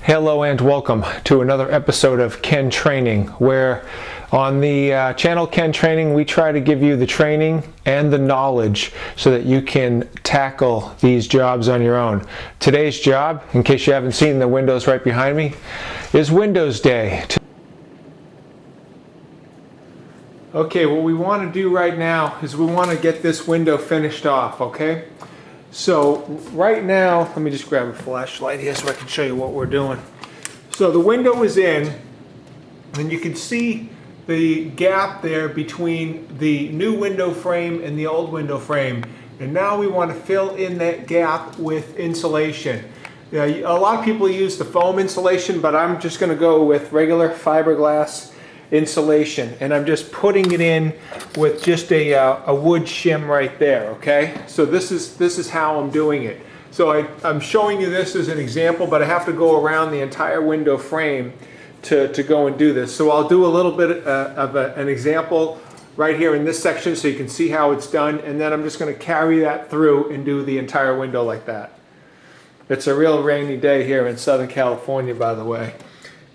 Hello and welcome to another episode of KenTraining, where on the channel KenTraining we try to give you the training and the knowledge so that you can tackle these jobs on your own. Today's job, in case you haven't seen the windows right behind me, is Windows Day. Okay, what we want to do right now is we want to get this window finished off, okay? So right now, let me just grab a flashlight here so I can show you what we're doing. So the window is in, and you can see the gap there between the new window frame and the old window frame. And now we want to fill in that gap with insulation. Now, a lot of people use the foam insulation, but I'm just going to go with regular fiberglass insulation, and I'm just putting it in with just a wood shim right there. Okay, so this is how I'm doing it. So I'm showing you this as an example, but I have to go around the entire window frame to go and do this. So I'll do a little bit of an example right here in this section so you can see how it's done, and then I'm just going to carry that through and do the entire window like that. It's a real rainy day here in Southern California, by the way.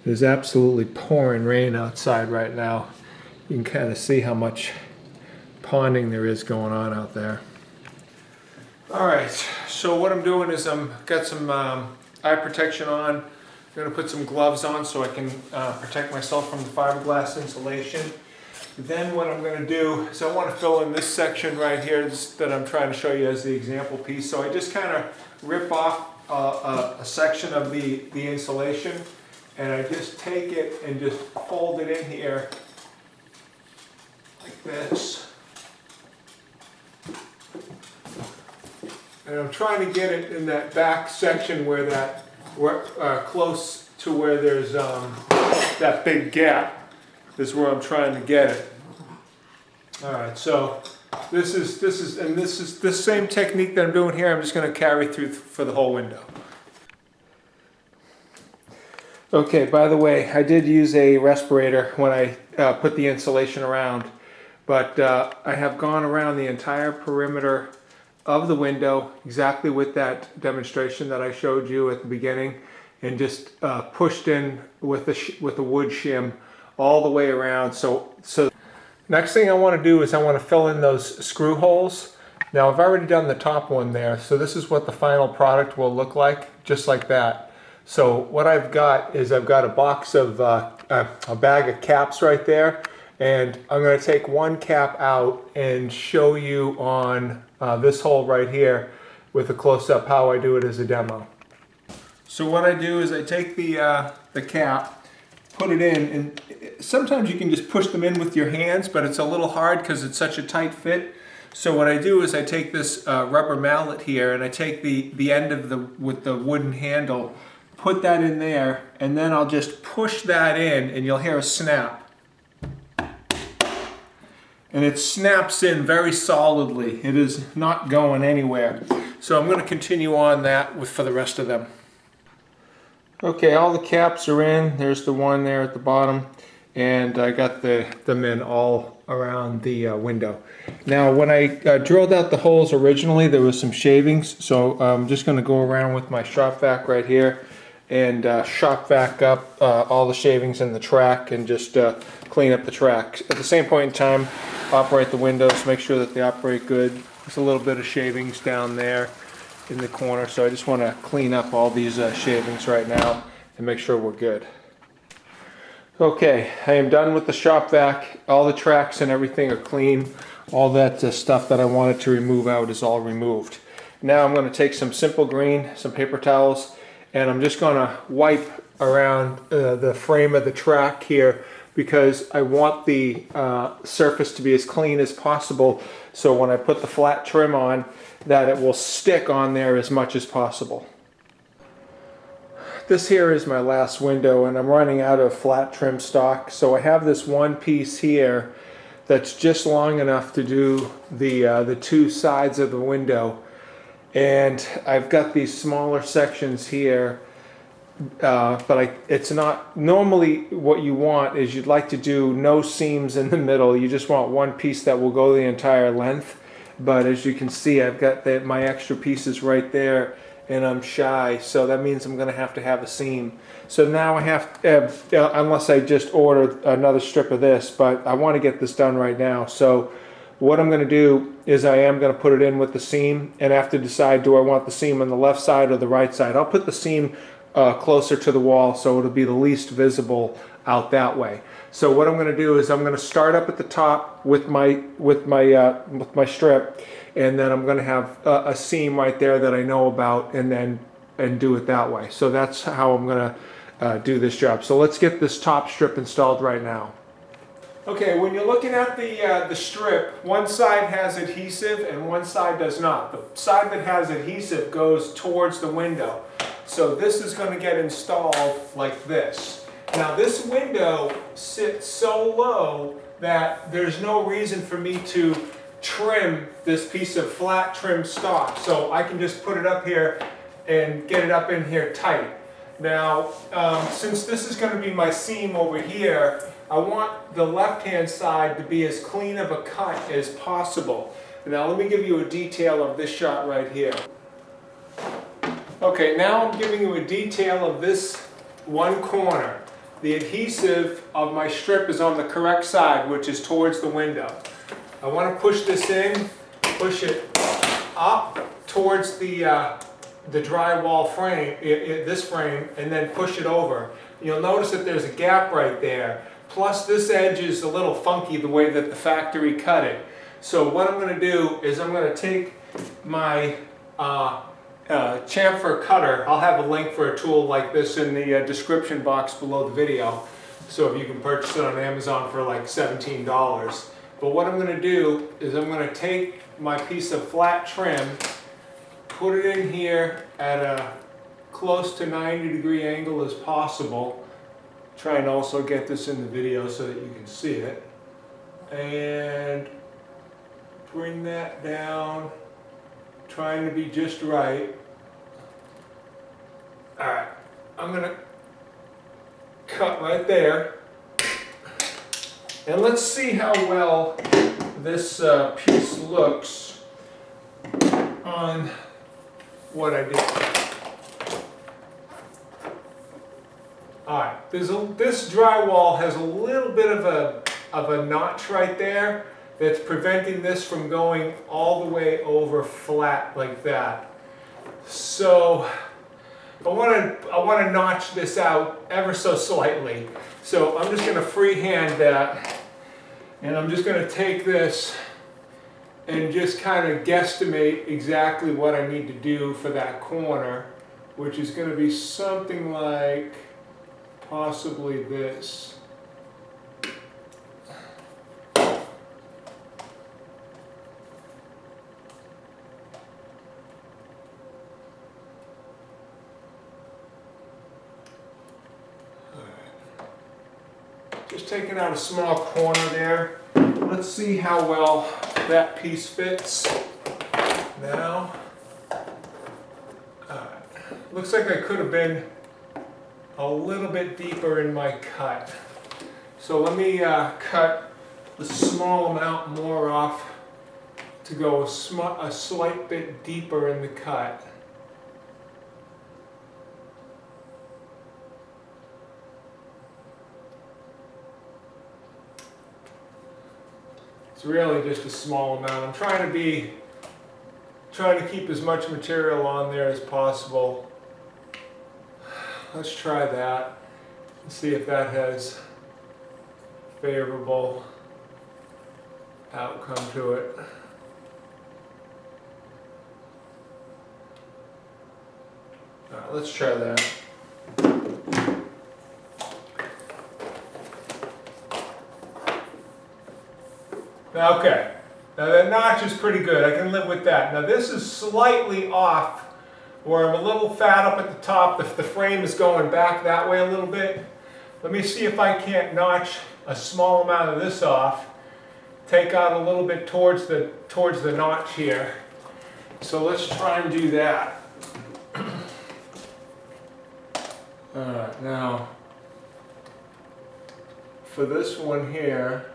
There's absolutely pouring rain outside right now. You can kind of see how much ponding there is going on out there. Alright, so what I'm doing is I've got some eye protection on. I'm going to put some gloves on so I can protect myself from the fiberglass insulation. Then what I'm going to do is I want to fill in this section right here that I'm trying to show you as the example piece. So I just kind of rip off a section of the insulation, and I just take it and just fold it in here like this. And I'm trying to get it in that back section where close to where there's that big gap is where I'm trying to get it. All right, so this same technique that I'm doing here, I'm just going to carry through for the whole window. Okay, by the way, I did use a respirator when I put the insulation around, but I have gone around the entire perimeter of the window exactly with that demonstration that I showed you at the beginning, and just pushed in with the wood shim all the way around. So next thing I want to do is I want to fill in those screw holes. Now I've already done the top one there, so this is what the final product will look like, just like that. So what I've got is I've got a box of a bag of caps right there, and I'm going to take one cap out and show you on this hole right here with a close-up how I do it as a demo. So what I do is I take the cap, put it in, and sometimes you can just push them in with your hands, but it's a little hard because it's such a tight fit. So what I do is I take this rubber mallet here, and I take the end of with the wooden handle, put that in there, and then I'll just push that in, and you'll hear a snap. And it snaps in very solidly. It is not going anywhere. So I'm going to continue on that for the rest of them. Okay, all the caps are in. There's the one there at the bottom, and I got them in all around the window. Now when I drilled out the holes originally, there was some shavings, so I'm just going to go around with my shop vac right here and shop vac up all the shavings in the track and just clean up the track. At the same point in time, operate the windows, make sure that they operate good. There's a little bit of shavings down there in the corner, so I just want to clean up all these shavings right now and make sure we're good. Okay, I am done with the shop vac. All the tracks and everything are clean. All that stuff that I wanted to remove out is all removed. Now I'm going to take some simple green, some paper towels, and I'm just going to wipe around the frame of the track here, because I want the surface to be as clean as possible, so when I put the flat trim on, that it will stick on there as much as possible. This here is my last window, and I'm running out of flat trim stock, so I have this one piece here that's just long enough to do the two sides of the window, and I've got these smaller sections here, but it's not normally what you want. Is you'd like to do no seams in the middle. You just want one piece that will go the entire length, but as you can see, I've got my extra pieces right there, and I'm shy, so that means I'm going to have a seam. So now I have, unless I just order another strip of this, but I want to get this done right now. So what I'm going to do is I am going to put it in with the seam, and I have to decide, do I want the seam on the left side or the right side? I'll put the seam closer to the wall so it'll be the least visible out that way. So what I'm going to do is I'm going to start up at the top with my strip, and then I'm going to have a seam right there that I know about, and do it that way. So that's how I'm going to do this job. So let's get this top strip installed right now. Okay, when you're looking at the strip, one side has adhesive and one side does not. The side that has adhesive goes towards the window. So this is going to get installed like this. Now this window sits so low that there's no reason for me to trim this piece of flat trim stock. So I can just put it up here and get it up in here tight. Now, since this is going to be my seam over here, I want the left-hand side to be as clean of a cut as possible. Now let me give you a detail of this shot right here. Okay, now I'm giving you a detail of this one corner. The adhesive of my strip is on the correct side, which is towards the window. I want to push this in, push it up towards the drywall frame, this frame, and then push it over. You'll notice that there's a gap right there. Plus this edge is a little funky the way that the factory cut it. So what I'm going to do is I'm going to take my chamfer cutter. I'll have a link for a tool like this in the description box below the video, so if you can purchase it on Amazon for like $17. But what I'm going to do is I'm going to take my piece of flat trim, put it in here at a close to 90-degree angle as possible. Try and also get this in the video so that you can see it, and bring that down, trying to be just right. Alright, I'm going to cut right there, and let's see how well this piece looks on what I did. Alright, this drywall has a little bit of a notch right there that's preventing this from going all the way over flat like that. So I want to notch this out ever so slightly. So I'm just going to freehand that, and I'm just going to take this and just kind of guesstimate exactly what I need to do for that corner, which is going to be something like possibly this. Just taking out a small corner there. Let's see how well that piece fits now. Looks like I could have been a little bit deeper in my cut. So let me cut a small amount more off to go a slight bit deeper in the cut. It's really just a small amount. I'm trying to keep as much material on there as possible. Let's try that and see if that has favorable outcome to it. All right, let's try that. Okay, now that notch is pretty good. I can live with that. Now this is slightly off, where I'm a little fat up at the top. The frame is going back that way a little bit. Let me see if I can't notch a small amount of this off. Take out a little bit towards the notch here. So let's try and do that. Alright, now for this one here,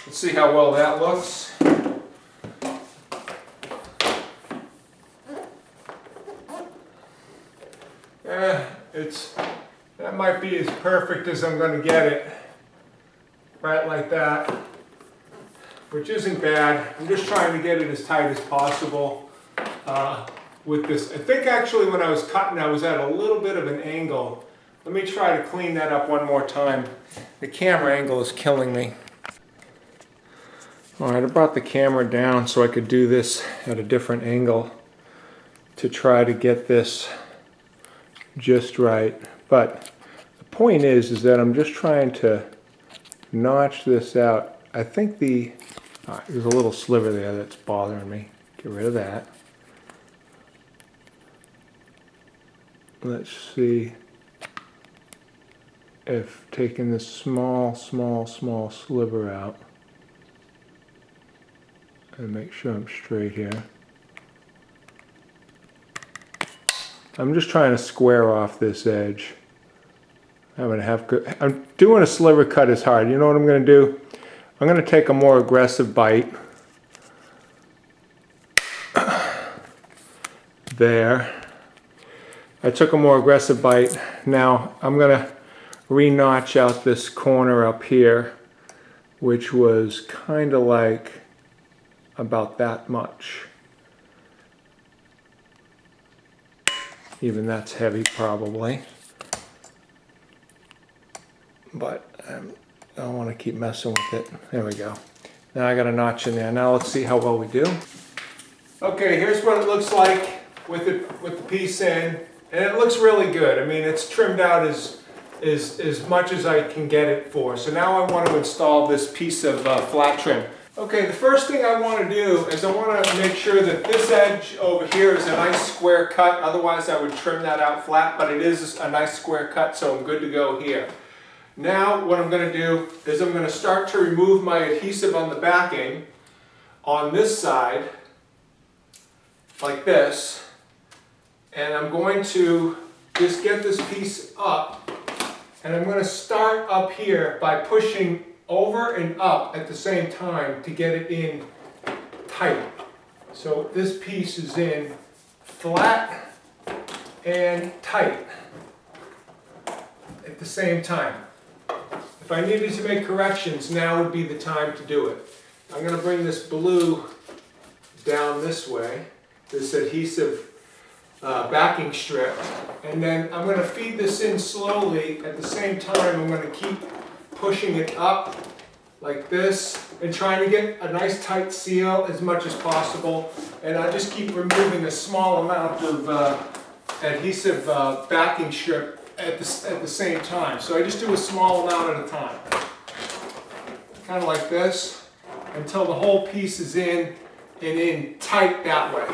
Let's see how well that looks. That might be as perfect as I'm going to get it. Right like that. Which isn't bad. I'm just trying to get it as tight as possible with this. I think actually when I was cutting I was at a little bit of an angle. Let me try to clean that up one more time. The camera angle is killing me. Alright, I brought the camera down so I could do this at a different angle to try to get this just right. But the point is that I'm just trying to notch this out. I think there's a little sliver there that's bothering me. Get rid of that. Let's see if taking this small sliver out and make sure I'm straight here. I'm just trying to square off this edge. I'm doing a sliver cut is hard. You know what I'm going to do? I'm going to take a more aggressive bite. There. I took a more aggressive bite. Now I'm going to re-notch out this corner up here, which was kind of like about that much. Even that's heavy probably. But I don't want to keep messing with it. There we go. Now I got a notch in there. Now let's see how well we do. Okay, here's what it looks like with the piece in. And it looks really good. I mean, it's trimmed out as much as I can get it for. So now I want to install this piece of flat trim. Okay, the first thing I want to do is I want to make sure that this edge over here is a nice square cut. Otherwise I would trim that out flat, but it is a nice square cut, so I'm good to go here. Now what I'm going to do is I'm going to start to remove my adhesive on the backing on this side, like this. And I'm going to just get this piece up, and I'm going to start up here by pushing over and up at the same time to get it in tight. So this piece is in flat and tight at the same time. If I needed to make corrections, now would be the time to do it. I'm going to bring this blue down this way, this adhesive backing strip, and then I'm going to feed this in slowly. At the same time, I'm going to keep pushing it up like this and trying to get a nice tight seal as much as possible. And I just keep removing a small amount of adhesive backing strip at the same time. So I just do a small amount at a time, kind of like this, until the whole piece is in and in tight that way.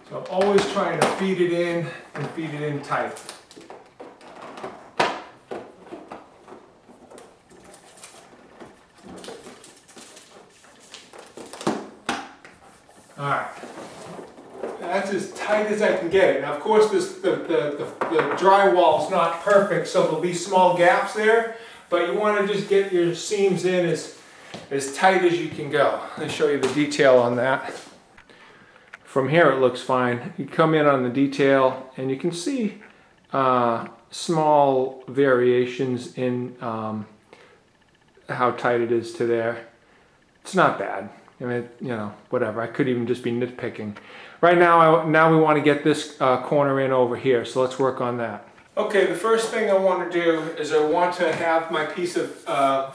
So I'm always trying to feed it in and feed it in tight. Alright, that's as tight as I can get it. Now of course the drywall is not perfect, so there'll be small gaps there, but you want to just get your seams in as tight as you can go. Let me show you the detail on that. From here it looks fine. You come in on the detail and you can see small variations in how tight it is to there. It's not bad. I mean, you know, whatever. I could even just be nitpicking. Right now, we want to get this corner in over here, so let's work on that. Okay, the first thing I want to do is I want to have my piece of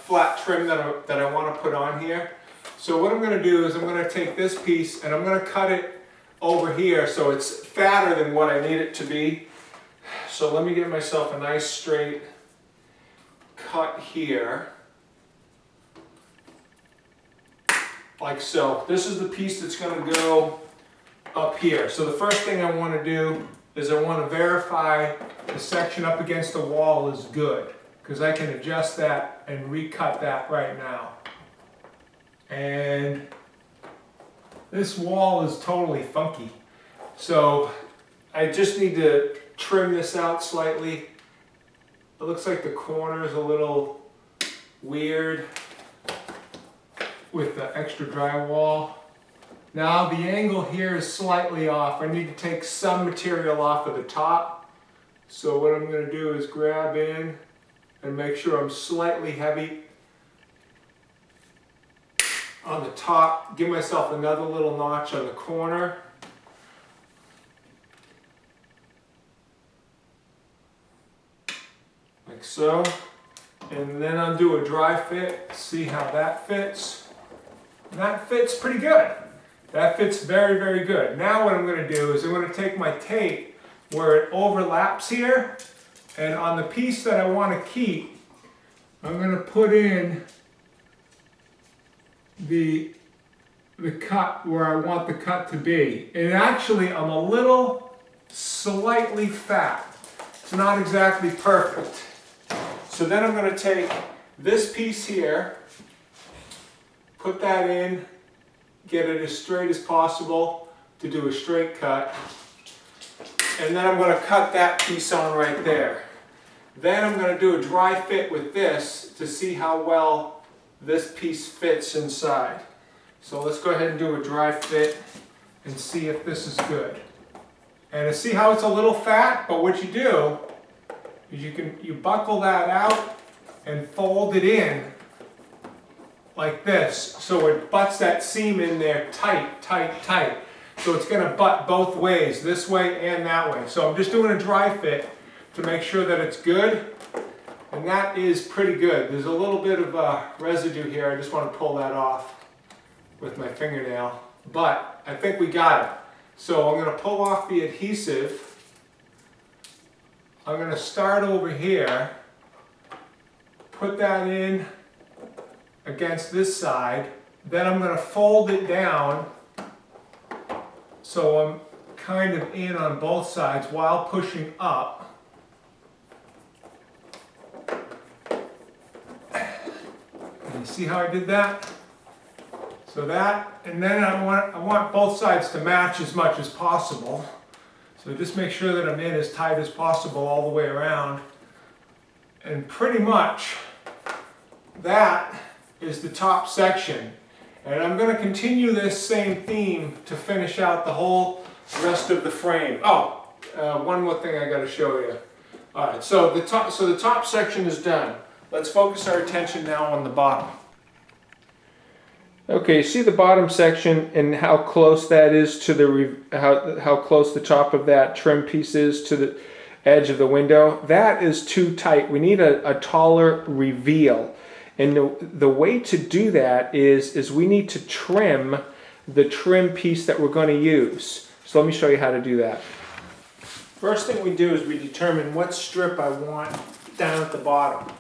flat trim that I want to put on here. So what I'm going to do is I'm going to take this piece and I'm going to cut it over here so it's fatter than what I need it to be. So let me get myself a nice straight cut here. Like so. This is the piece that's going to go up here. So the first thing I want to do is I want to verify the section up against the wall is good, because I can adjust that and recut that right now. And this wall is totally funky. So I just need to trim this out slightly. It looks like the corner is a little weird. with the extra drywall. Now the angle here is slightly off. I need to take some material off of the top. So what I'm going to do is grab in and make sure I'm slightly heavy on the top. Give myself another little notch on the corner. Like so. And then I'll do a dry fit, see how that fits. And that fits pretty good. That fits very, very good. Now what I'm going to do is I'm going to take my tape where it overlaps here, and on the piece that I want to keep, I'm going to put in the cut where I want the cut to be. And actually I'm a little slightly fat. It's not exactly perfect. So then I'm going to take this piece here, put that in, get it as straight as possible to do a straight cut. And then I'm going to cut that piece on right there. Then I'm going to do a dry fit with this to see how well this piece fits inside. So let's go ahead and do a dry fit and see if this is good. And to see how it's a little fat, but what you do is you buckle that out and fold it in like this, so it butts that seam in there tight, tight, tight. So it's going to butt both ways, this way and that way. So I'm just doing a dry fit to make sure that it's good, and that is pretty good. There's a little bit of residue here. I just want to pull that off with my fingernail, but I think we got it. So I'm going to pull off the adhesive. I'm going to start over here, put that in against this side, then I'm going to fold it down so I'm kind of in on both sides while pushing up. You see how I did that? So that, and then I want both sides to match as much as possible. So just make sure that I'm in as tight as possible all the way around. And pretty much that is the top section. And I'm going to continue this same theme to finish out the whole rest of the frame. Oh, one more thing I got to show you. All right, so the top section is done. Let's focus our attention now on the bottom. Okay, see the bottom section and how close that is to the how close the top of that trim piece is to the edge of the window? That is too tight. We need a taller reveal. And the way to do that is we need to trim the trim piece that we're going to use. So let me show you how to do that. First thing we do is we determine what strip I want down at the bottom.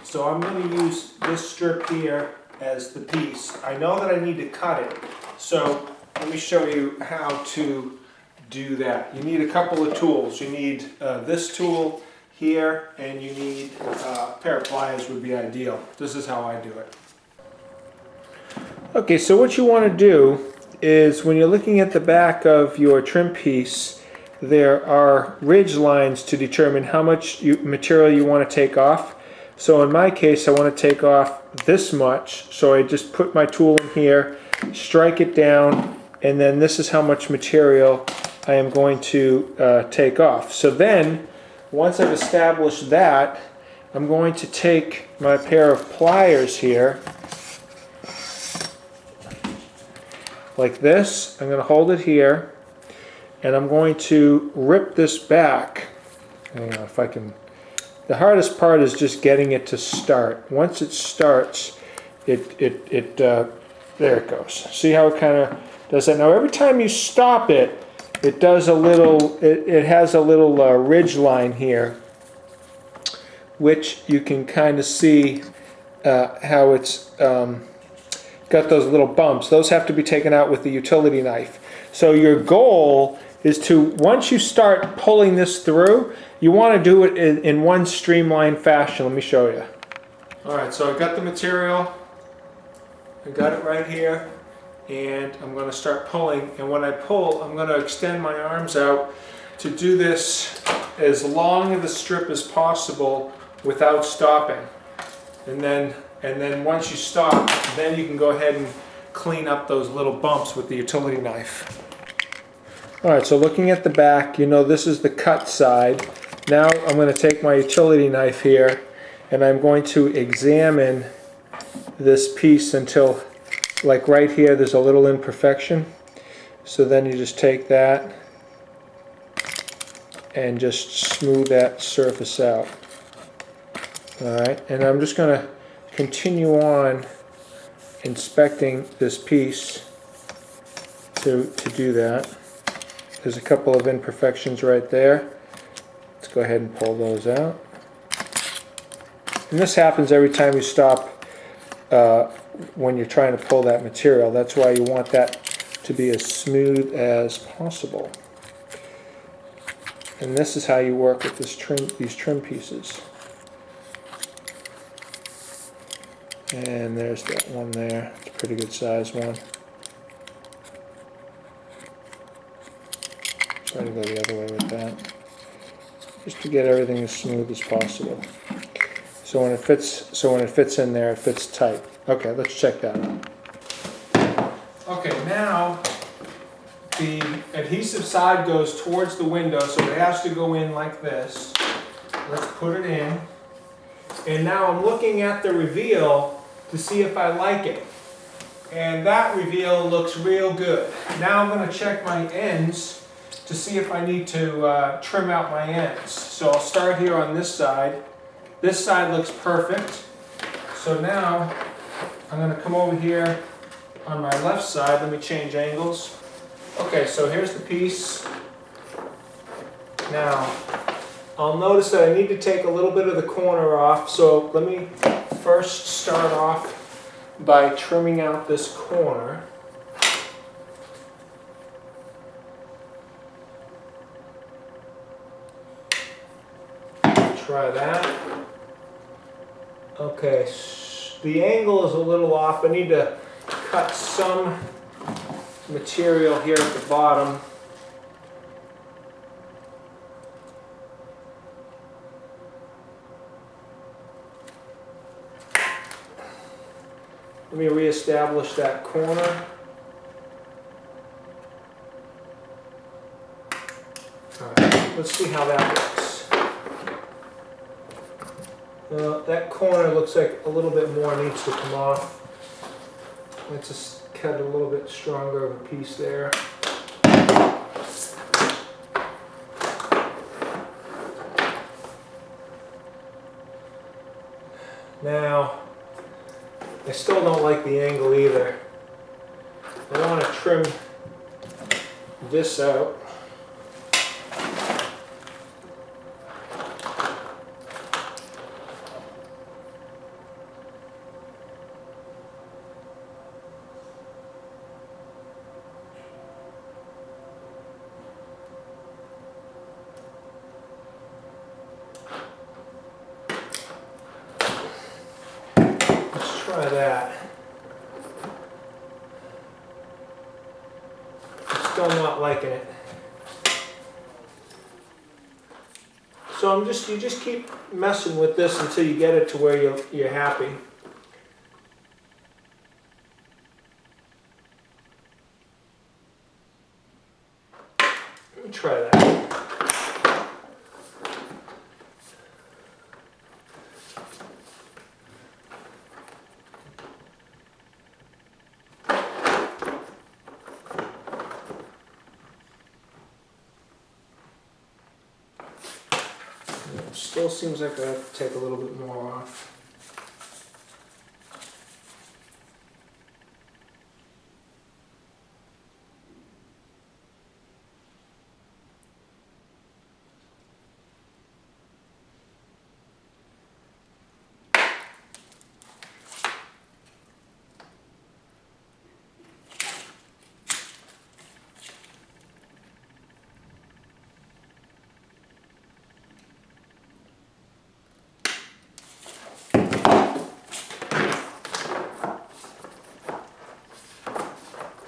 So I'm going to use this strip here as the piece. I know that I need to cut it, so let me show you how to do that. You need a couple of tools. You need this tool here, and you need a pair of pliers would be ideal. This is how I do it. Okay, so what you want to do is when you're looking at the back of your trim piece, there are ridge lines to determine how much material you want to take off. So in my case, I want to take off this much, so I just put my tool in here, strike it down, and then this is how much material I am going to take off. So then, once I've established that, I'm going to take my pair of pliers here, like this. I'm going to hold it here, and I'm going to rip this back. Hang on, if I can. The hardest part is just getting it to start. Once it starts, there it goes. See how it kind of does that? Now every time you stop it, it does a little, it has a little ridge line here, which you can kind of see how it's got those little bumps. Those have to be taken out with the utility knife. So your goal is to, once you start pulling this through, you want to do it in one streamlined fashion. Let me show you. Alright, so I got the material, I got it right here, and I'm going to start pulling, and when I pull, I'm going to extend my arms out to do this as long of a strip as possible without stopping. And then once you stop, then you can go ahead clean up those little bumps with the utility knife. Alright, so looking at the back, you know this is the cut side. Now I'm going to take my utility knife here and I'm going to examine this piece until, like right here, there's a little imperfection. So then you just take that and just smooth that surface out. Alright, and I'm just going to continue on inspecting this piece to do that. There's a couple of imperfections right there. Let's go ahead and pull those out. And this happens every time you stop when you're trying to pull that material. That's why you want that to be as smooth as possible. And this is how you work with this these trim pieces. And there's that one there. It's a pretty good size one. Try to go the other way with that. Just to get everything as smooth as possible. So when it fits in there, it fits tight. Okay, let's check that out. Okay, now the adhesive side goes towards the window, so it has to go in like this. Let's put it in. And now I'm looking at the reveal to see if I like it. And that reveal looks real good. Now I'm going to check my ends to see if I need to trim out my ends. So I'll start here on this side. This side looks perfect. So now I'm going to come over here on my left side. Let me change angles. Okay, so here's the piece. Now I'll notice that I need to take a little bit of the corner off. So let me first start off by trimming out this corner. Try that. Okay, the angle is a little off. I need to cut some material here at the bottom. Let me reestablish that corner. All right, let's see how that looks. That corner looks like a little bit more needs to come off. Let's just cut a little bit stronger of a piece there. Now, I still don't like the angle either. I want to trim this out. Try that. I'm still not liking it. So you just keep messing with this until you get it to where you're happy. Let me try that. Still seems like I have to take a little bit more off.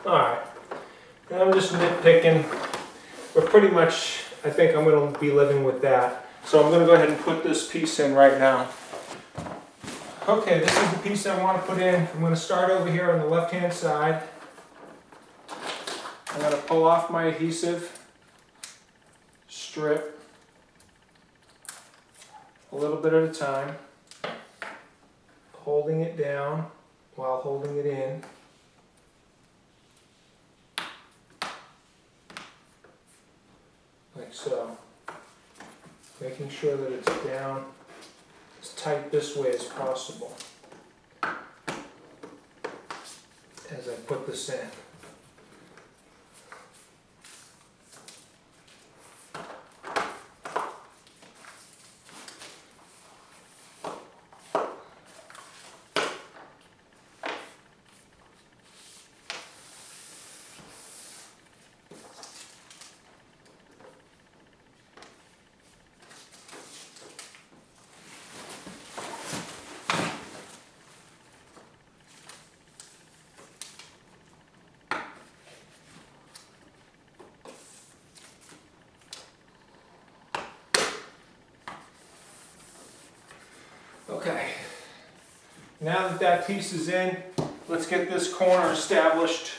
Alright, now I'm just nitpicking. We're pretty much, I think I'm going to be living with that. So I'm going to go ahead and put this piece in right now. Okay, this is the piece I want to put in. I'm going to start over here on the left-hand side. I'm going to pull off my adhesive strip a little bit at a time, holding it down while holding it in. Like so. Making sure that it's down as tight this way as possible as I put this in. Okay, now that that piece is in, let's get this corner established.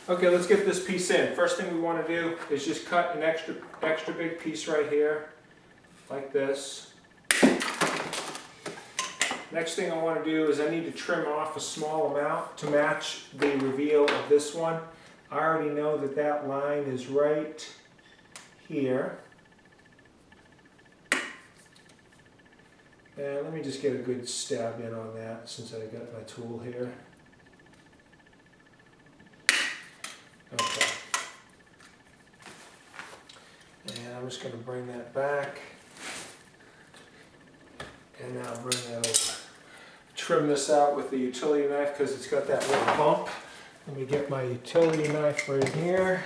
Okay, let's get this piece in. First thing we want to do is just cut an extra big piece right here, like this. Next thing I want to do is I need to trim off a small amount to match the reveal of this one. I already know that that line is right here. And let me just get a good stab in on that since I got my tool here. Okay. And I'm just going to bring that back. And now bring that over. Trim this out with the utility knife because it's got that little bump. Let me get my utility knife right here.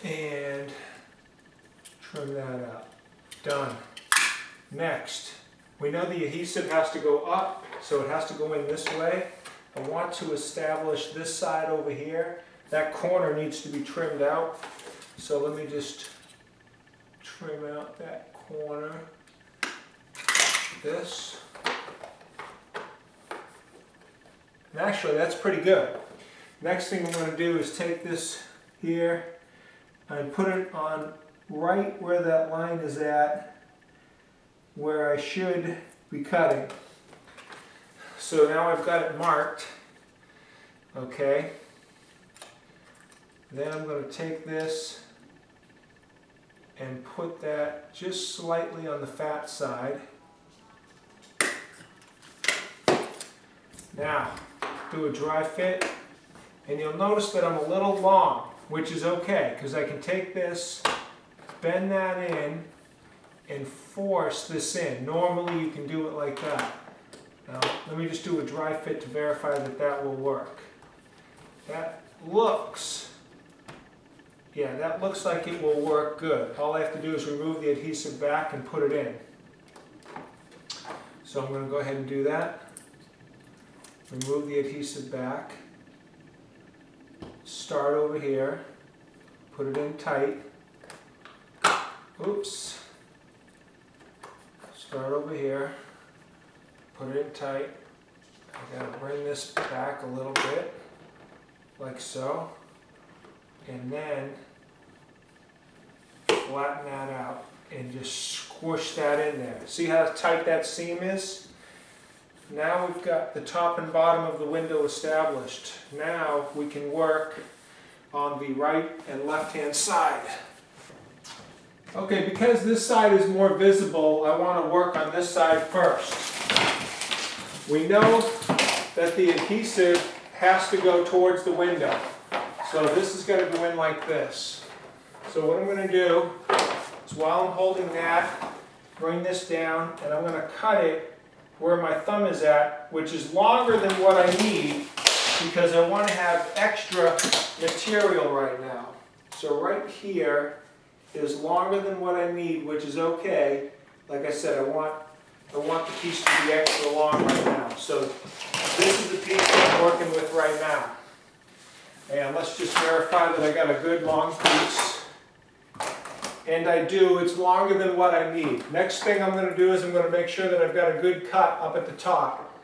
And trim that out. Done. Next. We know the adhesive has to go up, so it has to go in this way. I want to establish this side over here. That corner needs to be trimmed out. So let me just trim out that corner. This. And actually, that's pretty good. Next thing I'm going to do is take this here and put it on right where that line is at, where I should be cutting. So now I've got it marked. Okay. Then I'm going to take this and put that just slightly on the fat side. Now, do a dry fit, and you'll notice that I'm a little long, which is okay, because I can take this, bend that in, and force this in. Normally you can do it like that. Now, let me just do a dry fit to verify that that will work. That looks like it will work good. All I have to do is remove the adhesive back and put it in. So I'm going to go ahead and do that. Remove the adhesive back. Start over here. Put it in tight. Oops. Start over here. Put it in tight. I gotta bring this back a little bit, like so. And then flatten that out and just squish that in there. See how tight that seam is? Now we've got the top and bottom of the window established. Now we can work on the right and left hand side. Okay, because this side is more visible, I want to work on this side first. We know that the adhesive has to go towards the window. So this is going to go in like this. So what I'm going to do is while I'm holding that, bring this down, and I'm going to cut it where my thumb is at, which is longer than what I need because I want to have extra material right now. So right here is longer than what I need, which is okay. Like I said, I want the piece to be extra long right now. So this is the piece that I'm working with right now. And let's just verify that I got a good long piece. and I do, it's longer than what I need. Next thing I'm going to do is I'm going to make sure that I've got a good cut up at the top.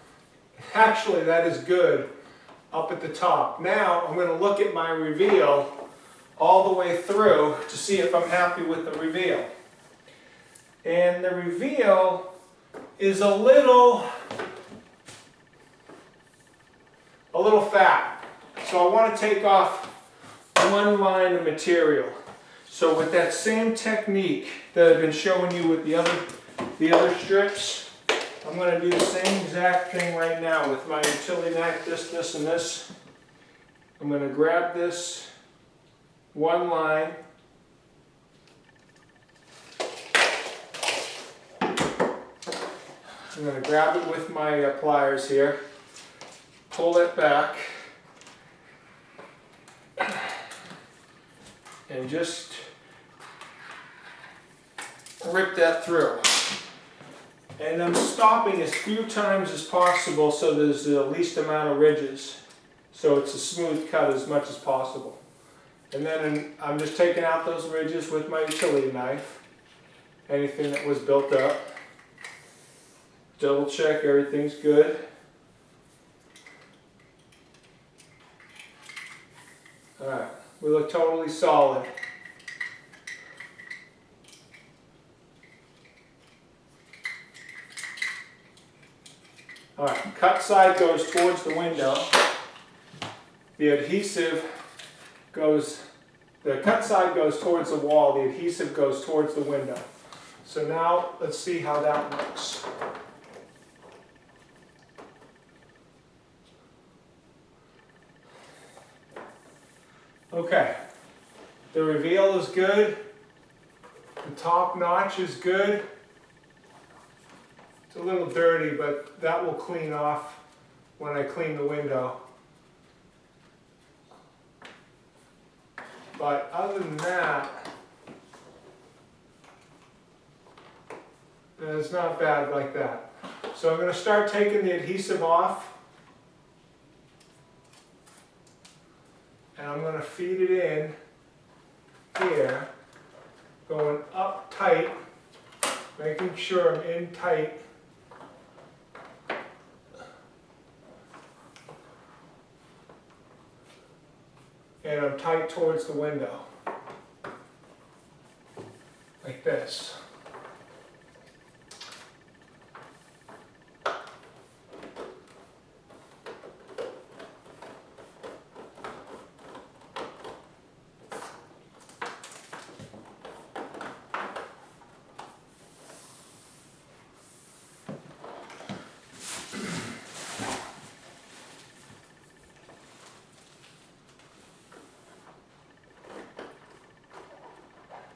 Actually, that is good up at the top. Now I'm going to look at my reveal all the way through to see if I'm happy with the reveal. And the reveal is a little fat. So I want to take off one line of material. So with that same technique that I've been showing you with the other strips, I'm going to do the same exact thing right now with my utility knife, this, and this. I'm going to grab this one line. I'm going to grab it with my pliers here, pull it back, and just rip that through. And I'm stopping as few times as possible so there's the least amount of ridges, so it's a smooth cut as much as possible. And then I'm just taking out those ridges with my utility knife, anything that was built up. Double check everything's good. Alright, we look totally solid. Alright, cut side goes towards the window. The cut side goes towards the wall, the adhesive goes towards the window. So now let's see how that looks. Okay, the reveal is good, the top notch is good. It's a little dirty, but that will clean off when I clean the window. But other than that, it's not bad like that. So I'm going to start taking the adhesive off. And I'm going to feed it in here, going up tight, making sure I'm in tight. And I'm tight towards the window, like this.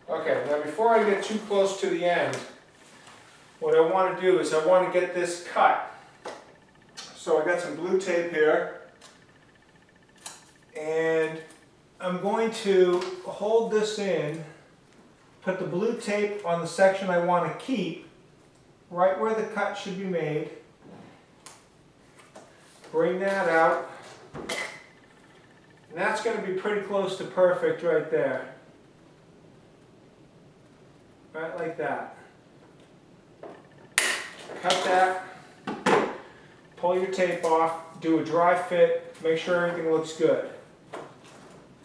Okay, now before I get too close to the end, what I want to do is I want to get this cut. So I got some blue tape here, and I'm going to hold this in, put the blue tape on the section I want to keep, right where the cut should be made, bring that out, and that's going to be pretty close to perfect right there. Right like that. Cut that, pull your tape off, do a dry fit, make sure everything looks good.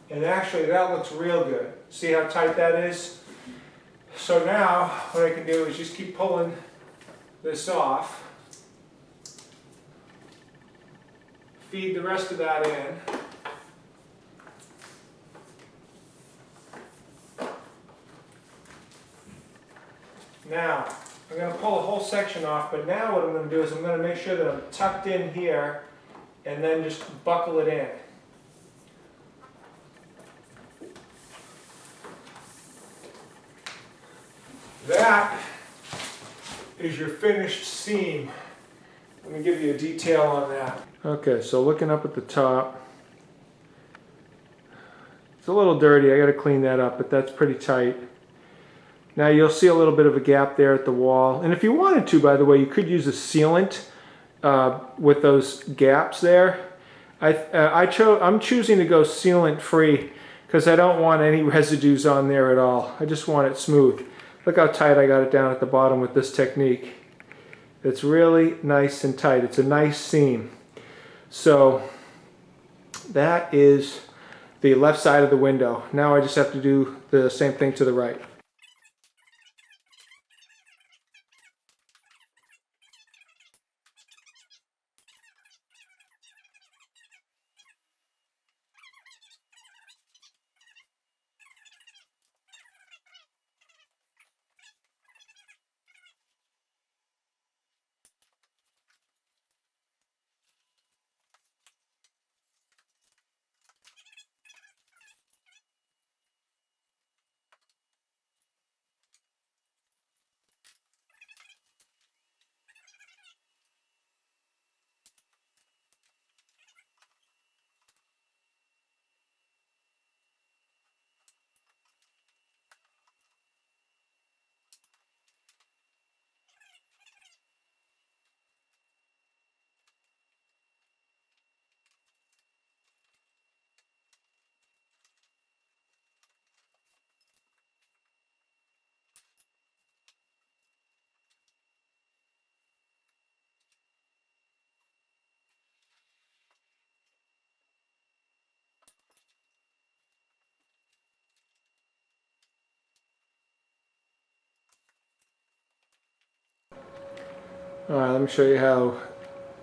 And actually that looks real good. See how tight that is? So now what I can do is just keep pulling this off, feed the rest of that in. Now, I'm going to pull the whole section off, but now what I'm going to do is I'm going to make sure that I'm tucked in here and then just buckle it in. That is your finished seam. Let me give you a detail on that. Okay, so looking up at the top, it's a little dirty. I got to clean that up, but that's pretty tight. Now you'll see a little bit of a gap there at the wall, and if you wanted to, by the way, you could use a sealant with those gaps there. I'm choosing to go sealant free because I don't want any residues on there at all. I just want it smooth. Look how tight I got it down at the bottom with this technique. It's really nice and tight. It's a nice seam. So that is the left side of the window. Now I just have to do the same thing to the right. Alright, let me show you how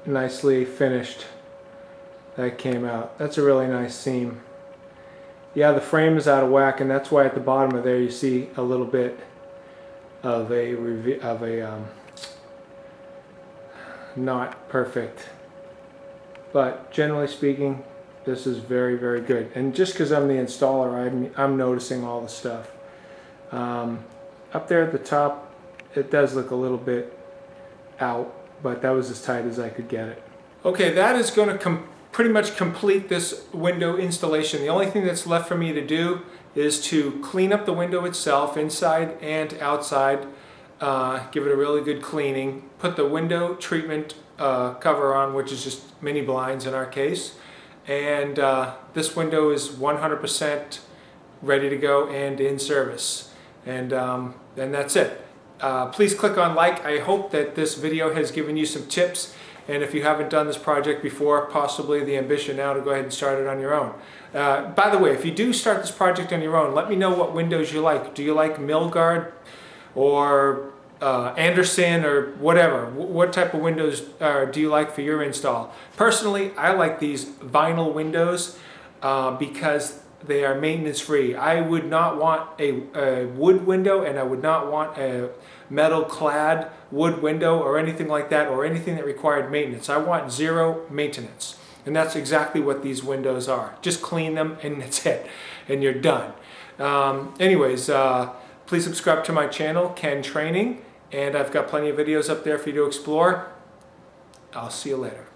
nicely finished that came out. That's a really nice seam. Yeah, the frame is out of whack, and that's why at the bottom of there you see a little bit of a not perfect. But generally speaking, this is very, very good. And just because I'm the installer, I'm noticing all the stuff. Up there at the top, it does look a little bit out, but that was as tight as I could get it. Okay, that is going to pretty much complete this window installation. The only thing that's left for me to do is to clean up the window itself, inside and outside, give it a really good cleaning, put the window treatment cover on, which is just mini blinds in our case, and this window is 100% ready to go and in service, and that's it. Please click on like. I hope that this video has given you some tips, and if you haven't done this project before, possibly the ambition now to go ahead and start it on your own. By the way, if you do start this project on your own, let me know what windows you like. Do you like Milgard or Anderson or whatever? What type of windows do you like for your install? Personally, I like these vinyl windows because they are maintenance free. I would not want a wood window, and I would not want a metal clad wood window or anything like that, or anything that required maintenance. I want zero maintenance, and that's exactly what these windows are. Just clean them and that's it, and you're done. Anyways, please subscribe to my channel, KenTraining, and I've got plenty of videos up there for you to explore. I'll see you later.